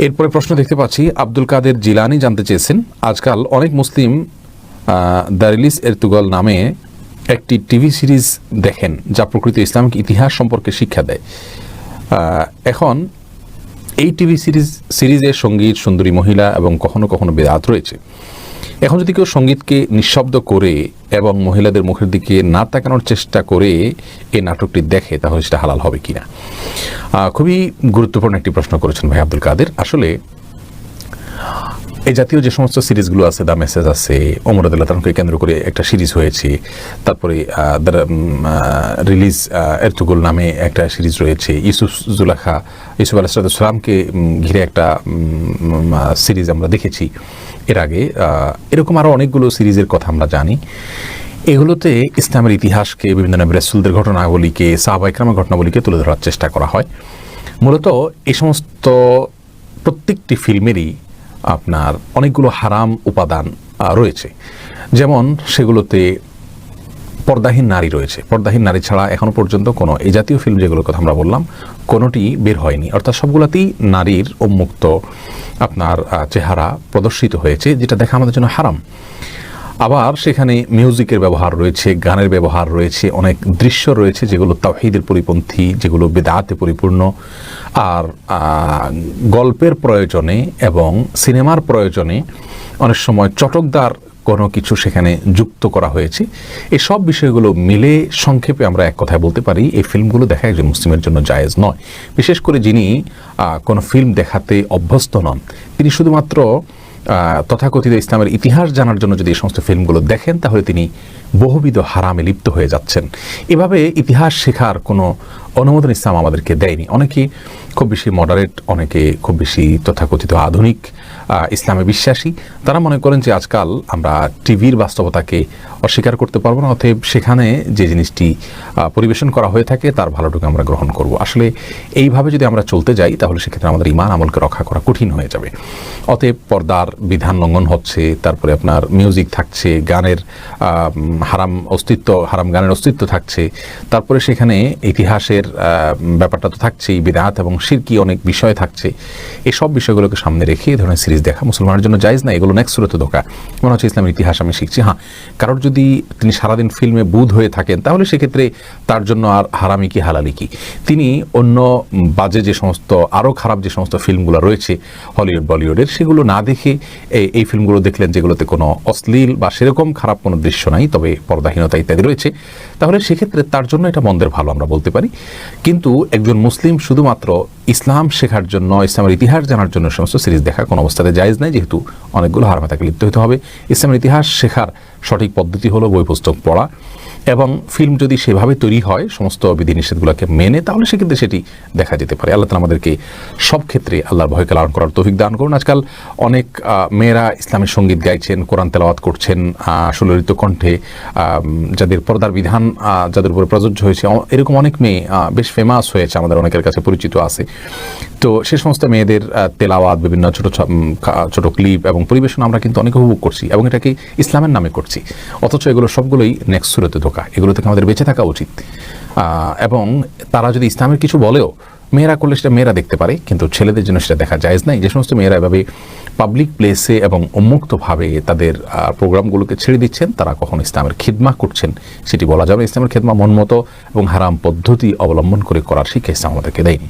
এরপরে প্রশ্ন দেখতে পাচ্ছি আব্দুল কাদের জিলানি জানতে চেয়েছেন, আজকাল অনেক মুসলিম দারিলিস এরতুগল নামে একটি টিভি সিরিজ দেখেন যা প্রকৃত ইসলামিক ইতিহাস সম্পর্কে শিক্ষা দেয়। এখন এই টিভি সিরিজে সঙ্গীত, সুন্দরী মহিলা এবং কখনো কখনো বেদাত রয়েছে। এখন যদি কেউ সঙ্গীতকে নিঃশব্দ করে এবং মহিলাদের মুখের দিকে না তাকানোর চেষ্টা করে এই নাটকটি দেখে, তাহলে সেটা হালাল হবে কিনা? খুবই গুরুত্বপূর্ণ একটি প্রশ্ন করেছেন ভাই আব্দুল কাদের। আসলে এই জাতীয় যে সমস্ত সিরিজগুলো আছে, দ্য মেসেজ আছে, ওমর রাদিয়াল্লাহু তাআলাকে কেন্দ্র করে একটা সিরিজ হয়েছে, তারপরে রিলিজ এরতুগল নামে একটা সিরিজ রয়েছে, ইউসুফ আলাইহিস সালামকে ঘিরে একটা সিরিজ আমরা দেখেছি এর আগে। এরকম আরও অনেকগুলো সিরিজের কথা আমরা জানি। এগুলোতে ইসলামের ইতিহাসকে, বিভিন্ন নবী রাসূলদের ঘটনাবলীকে, সাহাবা ইকরামের ঘটনাবলীকে তুলে ধরার চেষ্টা করা হয়। মূলত এই সমস্ত প্রত্যেকটি ফিল্মেরই আপনার অনেকগুলো হারাম উপাদান রয়েছে। যেমন সেগুলোতে পর্দাহীন নারী রয়েছে। পর্দাহীন নারী ছাড়া এখনো পর্যন্ত কোনো এই জাতীয় ফিল্ম যেগুলোর কথা আমরা বললাম কোনোটি বের হয়নি, অর্থাৎ সবগুলোতেই নারীর উন্মুক্ত আপনার চেহারা প্রদর্শিত হয়েছে, যেটা দেখা আমাদের জন্য হারাম। আবার সেখানে মিউজিকের ব্যবহার রয়েছে, গানের ব্যবহার রয়েছে, অনেক দৃশ্য রয়েছে যেগুলো তাওহীদের পরিপন্থী, যেগুলো বিদআতে পরিপূর্ণ। আর গল্পের প্রয়োজনে এবং সিনেমার প্রয়োজনে অনেক সময় চটকদার কোনো কিছু সেখানে যুক্ত করা হয়েছে। এই সব বিষয়গুলো মিলে সংক্ষেপে আমরা এক কথায় বলতে পারি এই ফিল্মগুলো দেখা একজন মুসলিমের জন্য জায়েজ নয়। বিশেষ করে যিনি কোনো ফিল্ম দেখাতে অভ্যস্ত নন, তিনি শুধুমাত্র তথাকথিত ইসলামের ইতিহাস জানার জন্য যদি এই সমস্ত ফিল্মগুলো দেখেন, তাহলে তিনি বহুবিধ হারামে লিপ্ত হয়ে যাচ্ছেন। এভাবে ইতিহাস শেখার কোনো অনুমোদন ইসলাম আমাদেরকে দেয়নি। অনেকে খুব বেশি মডারেট, অনেকে খুব বেশি তথাকথিত আধুনিক ইসলামে বিশ্বাসী। তারা মনে করেন যে আজকাল আমরা টিভির বাস্তবতাকে অস্বীকার করতে পারবো না, অতএব সেখানে যে জিনিসটি পরিবেশন করা হয়ে থাকে তার ভালোটুকু আমরা গ্রহণ করব। আসলে এইভাবে যদি আমরা চলতে যাই, তাহলে সেক্ষেত্রে আমাদের ঈমান আমলকে রক্ষা করা কঠিন হয়ে যাবে। অতএব পর্দার বিধান লঙ্ঘন হচ্ছে, তারপরে আপনার মিউজিক থাকছে, গানের হারাম গানের অস্তিত্ব থাকছে, তারপরে সেখানে ইতিহাসের ব্যাপারটা তো থাকছেই, বিদআত এবং শিরকি অনেক বিষয় থাকছে। এই সব বিষয়গুলোকে সামনে রেখে এই ধরনের সিরিজ দেখা মুসলমানের জন্য জায়েজ না। এগুলো নেক্সট সুরতে ধোঁকা। মনে হচ্ছে ইসলামের ইতিহাস আমি শিখছি। হ্যাঁ, কারোর যদি তিনি সারাদিন ফিল্মে বুঁদ হয়ে থাকেন, তাহলে সেক্ষেত্রে তার জন্য আর হারামি কি হালালি কি? তিনি অন্য বাজে যে সমস্ত আরও খারাপ যে সমস্ত ফিল্মগুলো রয়েছে হলিউড বলিউডের, সেগুলো না দেখে এই ফিল্মগুলো দেখলেন যেগুলোতে কোনো অশ্লীল বা সেরকম খারাপ কোনো দৃশ্য নাই, তবে পর্দাহীনতা ইত্যাদি রয়েছে, তাহলে সেক্ষেত্রে তার জন্য এটা মন্দের ভালো আমরা বলতে পারি। কিন্তু একজন মুসলিম শুধুমাত্র ইসলাম শেখার জন্য, ইসলামের ইতিহাস জানার জন্য সমস্ত সিরিজ দেখা কোনো অবস্থাতে জায়েজ নাই, যেহেতু অনেকগুলো হারামে তাকে লিপ্ত হতে হবে। ইসলামের ইতিহাস শেখার সঠিক পদ্ধতি হলো বই পুস্তক পড়া, এবং ফিল্ম যদি সেভাবে তৈরি হয় সমস্ত বিধিনিষেধগুলোকে মেনে, তাহলে সেক্ষেত্রে সেটি দেখা যেতে পারে। আল্লাহ তাআলা আমাদেরকে সব ক্ষেত্রে আল্লাহর ভয়কে লালন করার তৌফিক দান করুন। আজকাল অনেক মেয়েরা ইসলামের সঙ্গীত গাইছেন, কোরআন তেলাওয়াত করছেন সুললিত কণ্ঠে, যাদের পর্দার বিধান যাদের উপরে প্রযোজ্য হয়েছে, এরকম অনেক মেয়ে বেশ ফেমাস হয়েছে, আমাদের অনেকের কাছে পরিচিত আছে। তো সে সমস্ত মেয়েদের তেলাওয়াত, বিভিন্ন ছোট ছোট ক্লিপ এবং পরিবেশন আমরা কিন্তু অনেক উপভোগ করছি, এবং এটাকে ইসলামের নামে করছি। অথচ এগুলো সবগুলোই নেক্সট সুরতে ধোঁকা। এগুলো থেকে আমাদের বেঁচে থাকা উচিত। এবং তারা যদি ইসলামের কিছু বলেও, মেয়েরা করলে সেটা মেয়েরা দেখতে পারে, কিন্তু ছেলেদের জন্য সেটা দেখা জায়েজ নাই। যে সমস্ত মেয়েরা এভাবে পাবলিক প্লেসে এবং উন্মুক্তভাবে তাদের প্রোগ্রামগুলোকে ছেড়ে দিচ্ছেন, তারা কখন ইসলামের খিদমা করছেন সেটি বলা যাবে। ইসলামের খিদমা মনমতো এবং হারাম পদ্ধতি অবলম্বন করে করার শিক্ষা ইসলাম আমাদেরকে দেয়নি।